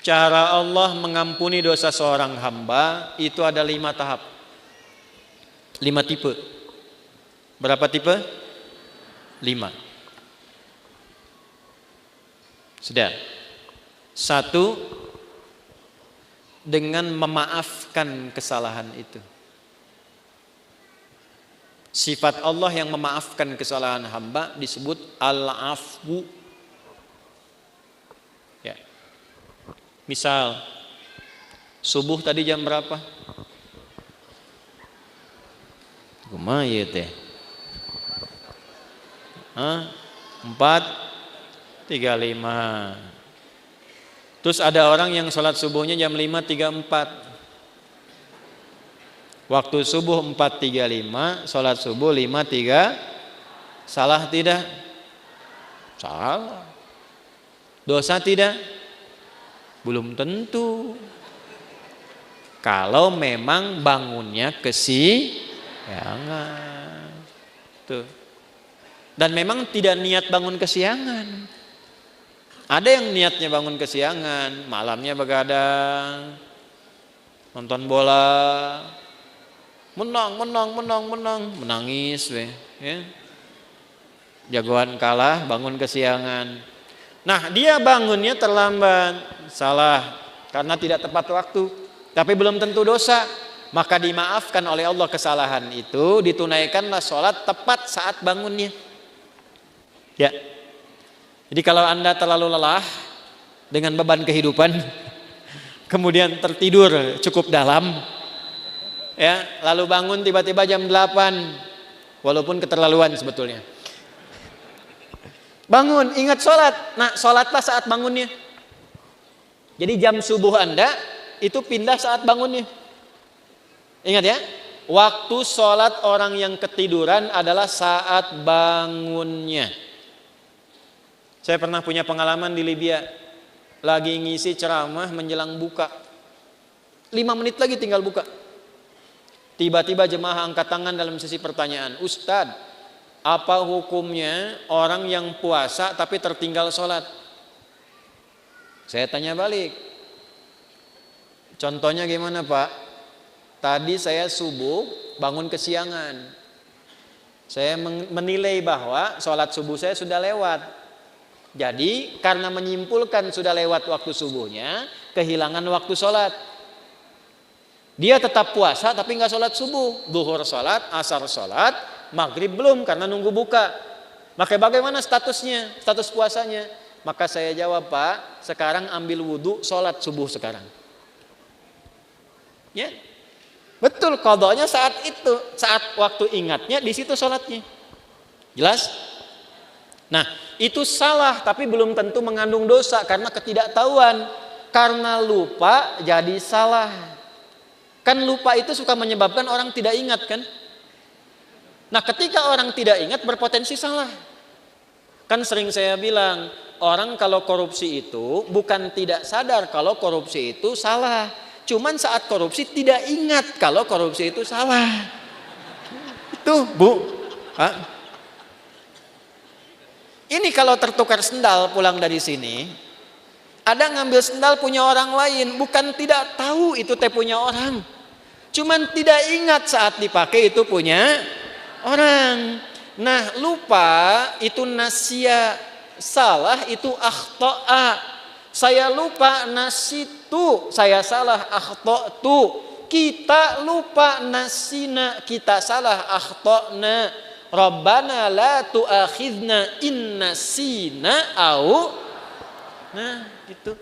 cara Allah mengampuni dosa seorang hamba itu ada 5 tahap, 5 tipe. Berapa tipe? 5. Sudah. 1, dengan memaafkan kesalahan itu. Sifat Allah yang memaafkan kesalahan hamba disebut al-afwu. Ya. Misal subuh tadi jam berapa? Kumaha ieu teh? 4:35. Terus ada orang yang sholat subuhnya jam 5:34. Waktu subuh 4:35, sholat subuh 5:3. Salah tidak? Salah. Dosa tidak? Belum tentu. Kalau memang bangunnya kesiangan. Tuh. Dan memang tidak niat bangun kesiangan. Ada yang niatnya bangun kesiangan, malamnya begadang, nonton bola, menang, menangis, ya. Jagoan kalah, bangun kesiangan. Nah, dia bangunnya terlambat, salah, karena tidak tepat waktu, tapi belum tentu dosa. Maka dimaafkan oleh Allah kesalahan itu, ditunaikanlah sholat tepat saat bangunnya. Ya. Jadi kalau Anda terlalu lelah dengan beban kehidupan, kemudian tertidur cukup dalam, ya, lalu bangun tiba-tiba jam 8, walaupun keterlaluan sebetulnya. Bangun, ingat sholat. Nah, sholatlah saat bangunnya. Jadi jam subuh Anda itu pindah saat bangunnya. Ingat ya, waktu sholat orang yang ketiduran adalah saat bangunnya. Saya pernah punya pengalaman di Libya. Lagi ngisi ceramah menjelang buka. 5 menit lagi tinggal buka. Tiba-tiba jemaah angkat tangan dalam sesi pertanyaan. Ustadz, apa hukumnya orang yang puasa tapi tertinggal sholat? Saya tanya balik. Contohnya gimana Pak? Tadi saya subuh bangun kesiangan. Saya menilai bahwa sholat subuh saya sudah lewat. Jadi karena menyimpulkan sudah lewat waktu subuhnya, kehilangan waktu sholat. Dia tetap puasa tapi nggak sholat subuh. Zuhur sholat, asar sholat, maghrib belum karena nunggu buka. Maka bagaimana statusnya, status puasanya? Maka saya jawab, Pak, sekarang ambil wudhu, sholat subuh sekarang. Ya, betul, qadanya saat itu, saat waktu ingatnya di situ sholatnya. Jelas? Nah, itu salah tapi belum tentu mengandung dosa karena ketidaktahuan. Karena lupa jadi salah. Kan lupa itu suka menyebabkan orang tidak ingat kan? Nah, ketika orang tidak ingat berpotensi salah. Kan sering saya bilang, orang kalau korupsi itu bukan tidak sadar kalau korupsi itu salah. Cuman saat korupsi tidak ingat kalau korupsi itu salah. Itu, Bu. Hah? Ini kalau tertukar sendal pulang dari sini, ada ngambil sendal punya orang lain, bukan tidak tahu itu teh punya orang. Cuman tidak ingat saat dipakai itu punya orang. Nah, lupa itu nasya, salah itu akhta'a. Saya lupa nasitu, saya salah akhta'tu. Kita lupa nasina, kita salah akhta'na. Rabbana la tu'akhidna in nasina au. Nah, gitu.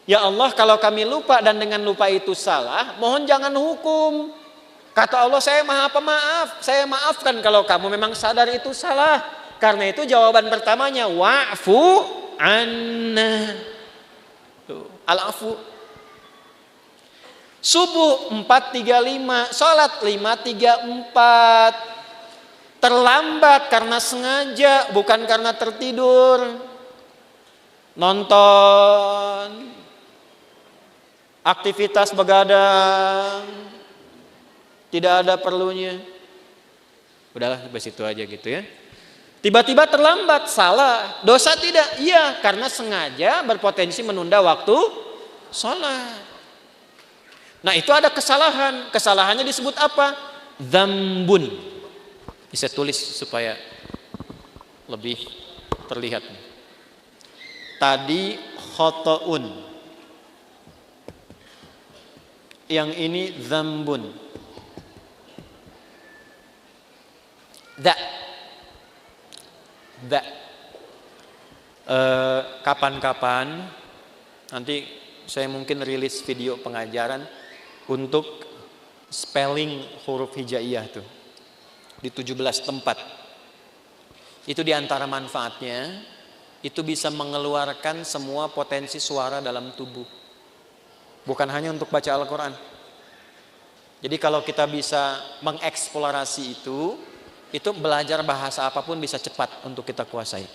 Ya Allah, kalau kami lupa dan dengan lupa itu salah, mohon jangan hukum. Kata Allah, saya maha pemaaf, saya maafkan kalau kamu memang sadar itu salah. Karena itu jawaban pertamanya wa'fu anna. Al-afu. Subuh 4:35, salat 5:34. Terlambat karena sengaja, bukan karena tertidur. Nonton, aktivitas begadang, tidak ada perlunya. Udahlah, sampai situ aja gitu ya. Tiba-tiba terlambat, salah. Dosa tidak? Iya, karena sengaja berpotensi menunda waktu Salat. Nah, itu ada kesalahan. Kesalahannya disebut apa? Dzambun. Bisa tulis supaya lebih terlihat. Tadi khotoun. Yang ini dzambun. Kapan-kapan nanti saya mungkin rilis video pengajaran untuk spelling huruf hijaiyah tuh di 17 tempat. Itu diantara manfaatnya, itu bisa mengeluarkan semua potensi suara dalam tubuh. Bukan hanya untuk baca Al-Quran. Jadi kalau kita bisa mengeksplorasi itu belajar bahasa apapun bisa cepat untuk kita kuasai.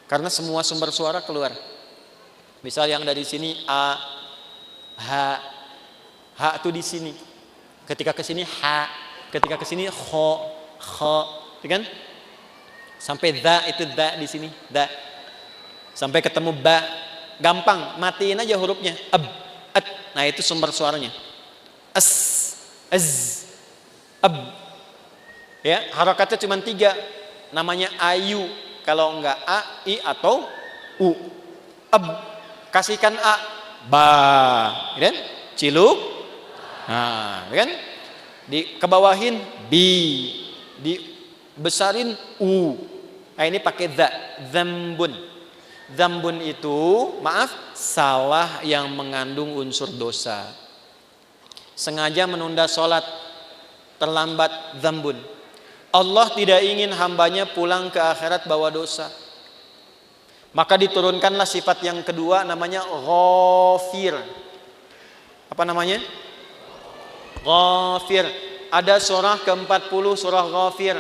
Karena semua sumber suara keluar. Misal yang dari sini A, H itu di sini. Ketika ke sini H, ketika ke sini kho, kan? Sampai dha itu dha di sini, dha. Sampai ketemu ba, gampang, matiin aja hurufnya. Ab, at. Nah, itu sumber suaranya. As, az, ab. Ya, harokatnya cuma 3. Namanya ayu. Kalau enggak a, i atau u. Ab. Kasihkan a, ba. Kan? Ciluk. Nah, kan? Dikebawahin bi. Dibesarin u. Nah, ini pakai dha, dzambun. Dzambun itu, maaf, salah yang mengandung unsur dosa. Sengaja menunda sholat, terlambat, dzambun. Allah tidak ingin hambanya pulang ke akhirat bawa dosa. Maka diturunkanlah sifat yang kedua, namanya ghafir. Apa namanya? Ghafir. Ada surah ke-40, surah Ghafir.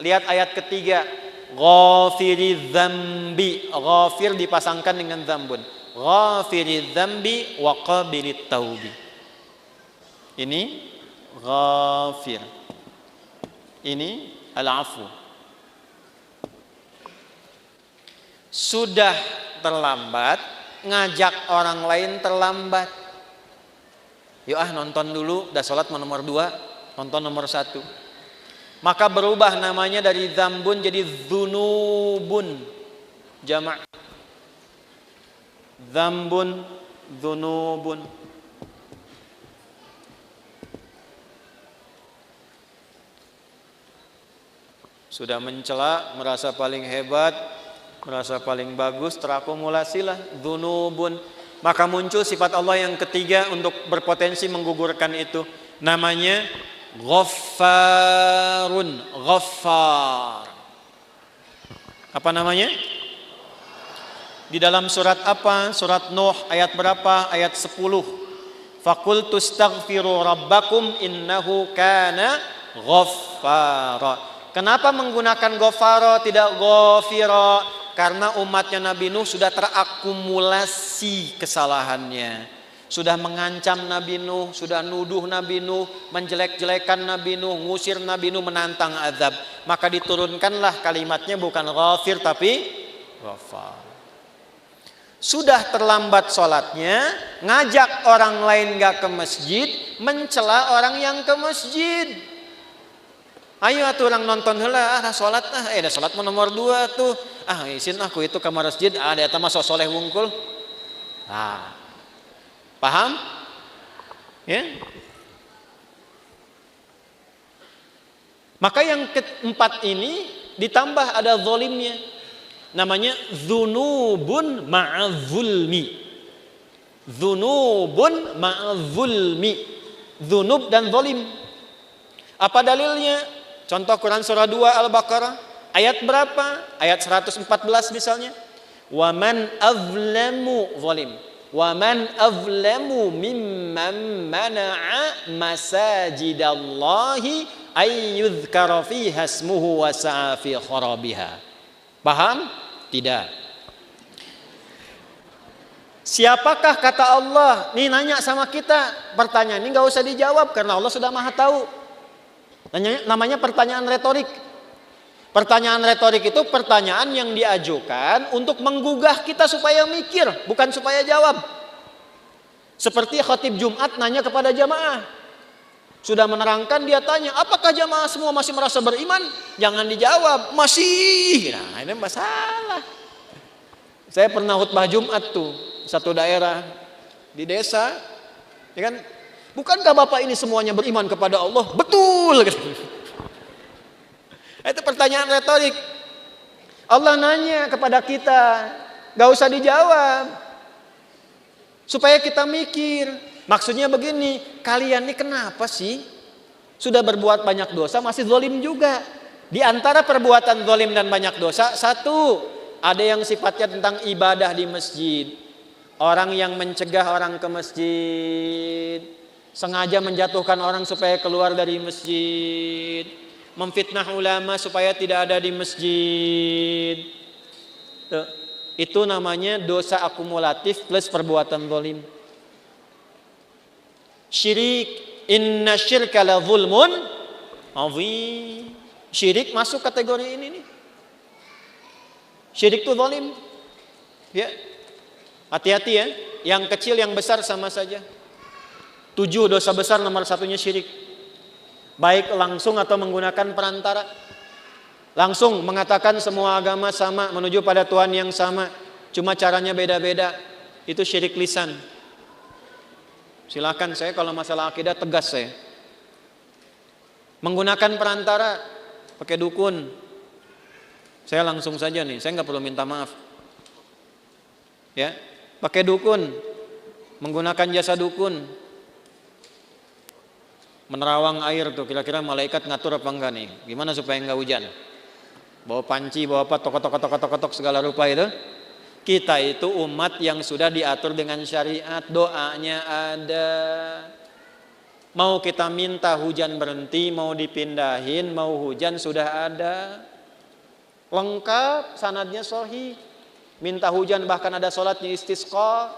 Lihat ayat ketiga. Ghafiri dzambi. Ghafir dipasangkan dengan dzambun. Ghafiri dzambi wa qabilit taubi. Ini ghafir. Ini al-afu. Sudah terlambat, ngajak orang lain terlambat. Yuk nonton dulu, udah sholat nomor 2, nonton nomor 1. Maka berubah namanya dari dzambun jadi dzunubun. Jamak. Dzambun, dzunubun. Sudah mencela, merasa paling hebat, merasa paling bagus, terakumulasilah dzunubun. Maka muncul sifat Allah yang ketiga untuk berpotensi menggugurkan itu. Namanya Ghaffarun. Ghaffar. Apa namanya? Di dalam surat apa? Surat Nuh ayat berapa? Ayat 10. Faqultu astaghfiru rabbakum innahu kana ghaffara. Kenapa menggunakan ghafara tidak ghafira? Karena umatnya Nabi Nuh sudah terakumulasi kesalahannya. Sudah mengancam Nabi Nuh, sudah nuduh Nabi Nuh, menjelek-jelekan Nabi Nuh, ngusir Nabi Nuh, menantang azab. Maka diturunkanlah kalimatnya bukan ghafir tapi ghafar. Sudah terlambat sholatnya, ngajak orang lain gak ke masjid, mencela orang yang ke masjid. Ayo atuh orang nonton heula, sholat dah sholat nomor 2 tuh. Isin aku itu ke masjid, ada eta mah sok soleh wungkul. Paham? Ya. Maka yang keempat ini ditambah ada zalimnya. Namanya dzunubun ma'adzulmi. Dzunubun ma'adzulmi. Dzunub dan zalim. Apa dalilnya? Contoh Quran surah 2 Al-Baqarah ayat berapa? Ayat 114 misalnya. Wa man azlamu zalim. Wa man azlamu mimman mana'a masajidallahi ay yuzkara fiha ismuhu wa sa'a fi kharabiha. Paham? Tidak. Siapakah kata Allah? Nih nanya sama kita. Pertanyaan ini enggak usah dijawab karena Allah sudah Maha tahu. Namanya pertanyaan retorik. Pertanyaan retorik itu pertanyaan yang diajukan untuk menggugah kita supaya mikir, bukan supaya jawab. Seperti khatib Jumat nanya kepada jamaah. Sudah menerangkan, dia tanya, apakah jamaah semua masih merasa beriman? Jangan dijawab, masih. Nah, ini masalah. Saya pernah khutbah Jumat tuh, satu daerah di desa, ya kan? Bukankah Bapak ini semuanya beriman kepada Allah? Betul. Itu pertanyaan retorik. Allah nanya kepada kita, gak usah dijawab. Supaya kita mikir. Maksudnya begini, kalian ini kenapa sih sudah berbuat banyak dosa masih zalim juga? Di antara perbuatan zalim dan banyak dosa, satu, ada yang sifatnya tentang ibadah di masjid. Orang yang mencegah orang ke masjid, sengaja menjatuhkan orang supaya keluar dari masjid, memfitnah ulama supaya tidak ada di masjid. Tuh. Itu namanya dosa akumulatif plus perbuatan zalim. Syirik, inna syirka la zulmun azim. Syirik masuk kategori ini nih. Syirik itu zalim. Ya. Hati-hati ya, yang kecil yang besar sama saja. 7 dosa besar nomor satunya syirik. Baik langsung atau menggunakan perantara. Langsung mengatakan semua agama sama, menuju pada Tuhan yang sama, cuma caranya beda-beda. Itu syirik lisan. Silakan, saya kalau masalah akidah tegas saya. Menggunakan perantara, pakai dukun. Saya langsung saja nih, saya nggak perlu minta maaf. Ya, pakai dukun, menggunakan jasa dukun. Menerawang air tuh, kira-kira malaikat ngatur apa enggak nih? Gimana supaya enggak hujan? Bawa panci, bawa apa, tokotok segala rupa itu. Kita itu umat yang sudah diatur dengan syariat, doanya ada. Mau kita minta hujan berhenti, mau dipindahin, mau hujan sudah ada. Lengkap, sanadnya sahih. Minta hujan bahkan ada sholatnya istisqa.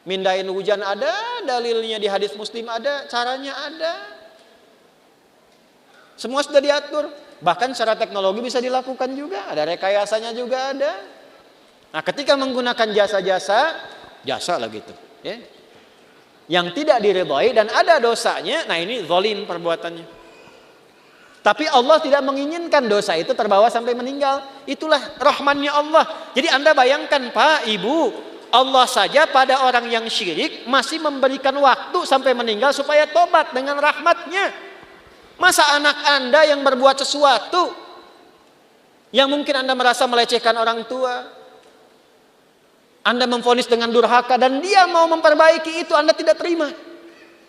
Mindahin hujan ada, dalilnya di hadis Muslim ada, caranya ada. Semua sudah diatur. Bahkan secara teknologi bisa dilakukan juga, ada rekayasanya juga ada. Nah, ketika menggunakan jasa-jasa, jasa lah gitu, ya. Yang tidak diridhai dan ada dosanya, nah ini zalim perbuatannya. Tapi Allah tidak menginginkan dosa itu terbawa sampai meninggal. Itulah rahmannya Allah. Jadi Anda bayangkan Pak, Ibu, Allah saja pada orang yang syirik masih memberikan waktu sampai meninggal supaya tobat dengan rahmatnya. Masa anak Anda yang berbuat sesuatu yang mungkin Anda merasa melecehkan orang tua, Anda memvonis dengan durhaka dan dia mau memperbaiki itu, Anda tidak terima.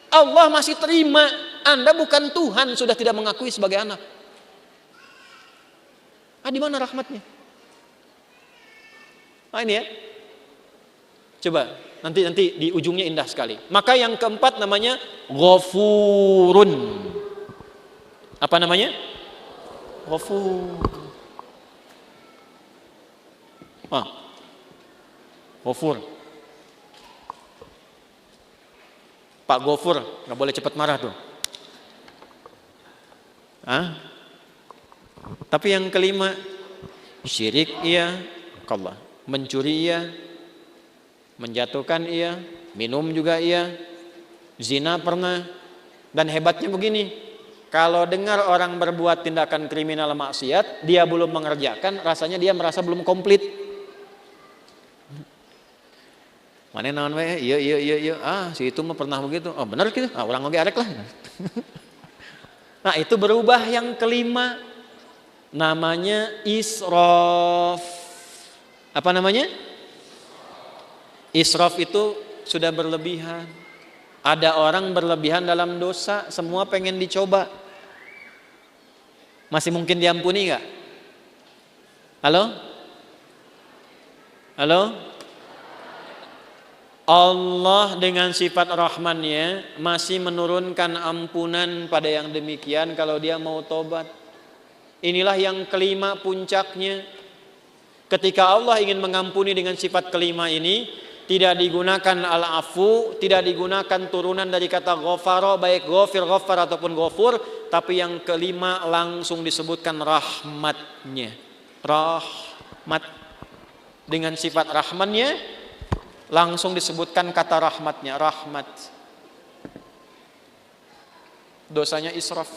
Allah masih terima. Anda bukan Tuhan, sudah tidak mengakui sebagai anak. Di mana rahmatnya? Ini ya. Coba nanti di ujungnya indah sekali. Maka yang keempat namanya Ghafurun. Apa namanya? Ghafur. Ghafur. Pak Ghafur, nggak boleh cepat marah tuh. Tapi yang kelima, syirik iya, Allah, mencuri iya, menjatuhkan iya, minum juga iya, zina pernah. Dan hebatnya begini, kalau dengar orang berbuat tindakan kriminal maksiat, dia belum mengerjakan, rasanya dia merasa belum komplit. Mana naon we? Iya. Si itu mah pernah begitu. Oh, benar gitu. Orang oge arek lah. Nah, itu berubah yang kelima. Namanya israf. Apa namanya? Israf itu sudah berlebihan. Ada orang berlebihan dalam dosa, semua pengen dicoba. Masih mungkin diampuni enggak? Halo? Allah dengan sifat rahmannya masih menurunkan ampunan pada yang demikian kalau dia mau tobat. Inilah yang kelima puncaknya. Ketika Allah ingin mengampuni dengan sifat kelima ini, tidak digunakan al-afu, tidak digunakan turunan dari kata ghafara, baik ghafir, ghafar ataupun ghafur, tapi yang kelima langsung disebutkan rahmatnya. Rahmat. Dengan sifat rahmannya langsung disebutkan kata rahmatnya, rahmat. Dosanya israf.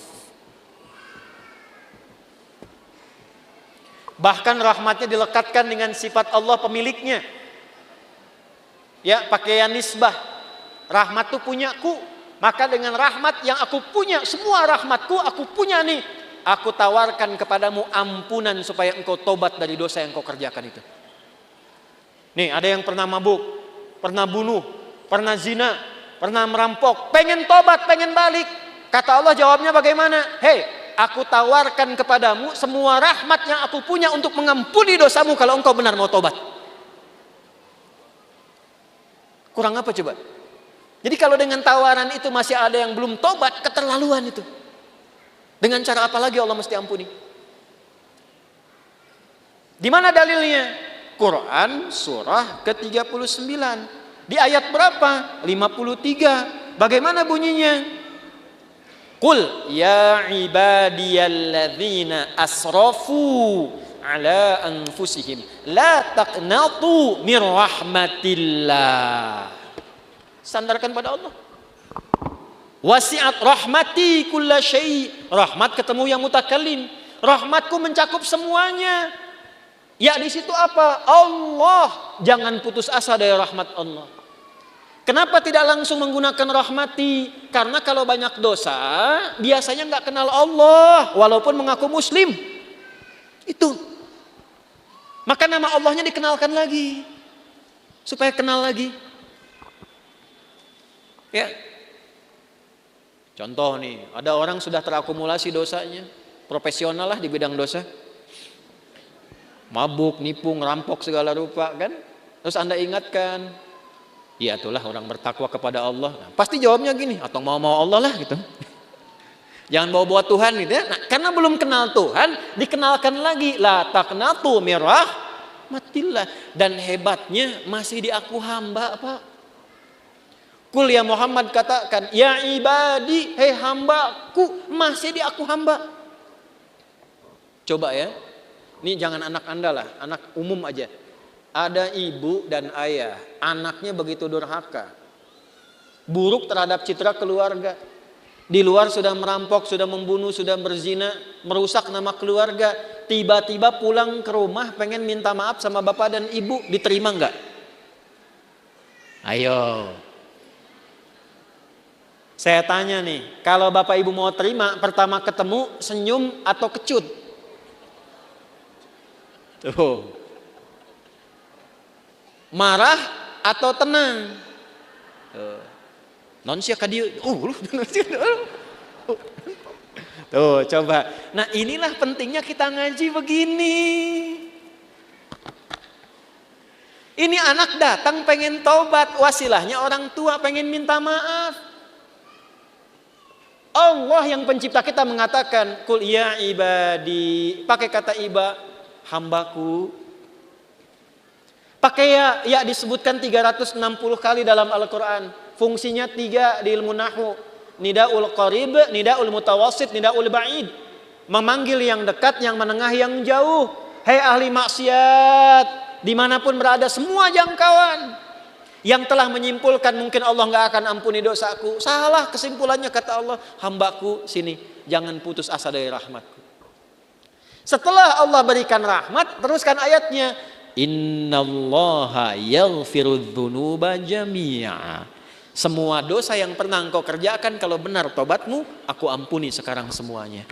Bahkan rahmatnya dilekatkan dengan sifat Allah pemiliknya. Ya, pakaian nisbah. Rahmat itu punyaku. Maka dengan rahmat yang aku punya, semua rahmatku aku punya nih. Aku tawarkan kepadamu ampunan supaya engkau tobat dari dosa yang kau kerjakan itu. Nih, ada yang pernah mabuk, pernah bunuh, pernah zina, pernah merampok, pengen tobat, pengen balik. Kata Allah jawabnya bagaimana? Hei, aku tawarkan kepadamu semua rahmat yang aku punya untuk mengampuni dosamu kalau engkau benar mau tobat. Kurang apa coba? Jadi kalau dengan tawaran itu masih ada yang belum tobat, keterlaluan itu. Dengan cara apa lagi Allah mesti ampuni? Di mana dalilnya? Quran surah ke-39. Di ayat berapa? 53. Bagaimana bunyinya? Qul ya ibadiyalladzina asrafu ala anfusihim la taqnatu mir rahmatillah. Sandarkan pada Allah. Wasi'at rahmati kulla syai'. Rahmat ketemu yang mutakallim. Rahmatku mencakup semuanya. Ya di situ apa? Allah. Jangan putus asa dari rahmat Allah. Kenapa tidak langsung menggunakan rahmati? Karena kalau banyak dosa, biasanya nggak kenal Allah, walaupun mengaku Muslim. Itu. Maka nama Allahnya dikenalkan lagi, supaya kenal lagi. Ya. Contoh nih, ada orang sudah terakumulasi dosanya, profesional lah di bidang dosa, mabuk, nipu, ngerampok segala rupa kan. Terus Anda ingatkan, ya itulah orang bertakwa kepada Allah. Nah, pasti jawabnya gini, atau mau Allah lah gitu. Jangan bawa Tuhan gitu ya. Nah, karena belum kenal Tuhan, dikenalkan lagi la taqnatu mir rahmatillah. Dan hebatnya masih diaku hamba, Pak. Kul ya Muhammad, katakan ya ibadi, hei hambaku, masih diaku hamba. Coba ya, ini jangan anak Anda lah, anak umum aja. Ada ibu dan ayah, anaknya begitu durhaka, buruk terhadap citra keluarga. Di luar sudah merampok, sudah membunuh, sudah berzina, merusak nama keluarga. Tiba-tiba pulang ke rumah pengen minta maaf sama bapak dan ibu, diterima nggak? Ayo. Saya tanya nih, kalau bapak ibu mau terima, pertama ketemu senyum atau kecut? Tuh. Marah atau tenang? Non sia ka dieu. Tuh, coba. Nah, inilah pentingnya kita ngaji begini. Ini anak datang pengen taubat, wasilahnya orang tua pengen minta maaf. Allah yang pencipta kita mengatakan, "Qul ya ibadi." Pakai kata iba, hambaku. Pakai ya disebutkan 360 kali dalam Al-Quran. Fungsinya 3 di ilmu nahwu. Nidaul qarib, nidaul mutawassit, nidaul ba'id. Memanggil yang dekat, yang menengah, yang jauh. Hei ahli maksiat, dimanapun berada, semua jangkauan. Yang telah menyimpulkan mungkin Allah nggak akan ampuni dosaku. Salah kesimpulannya, kata Allah, hambaku sini, jangan putus asa dari rahmatku. Setelah Allah berikan rahmat, teruskan ayatnya. Innallaha yaghfirudz dzunuba jami'a. Semua dosa yang pernah engkau kerjakan, kalau benar tobatmu, aku ampuni sekarang semuanya.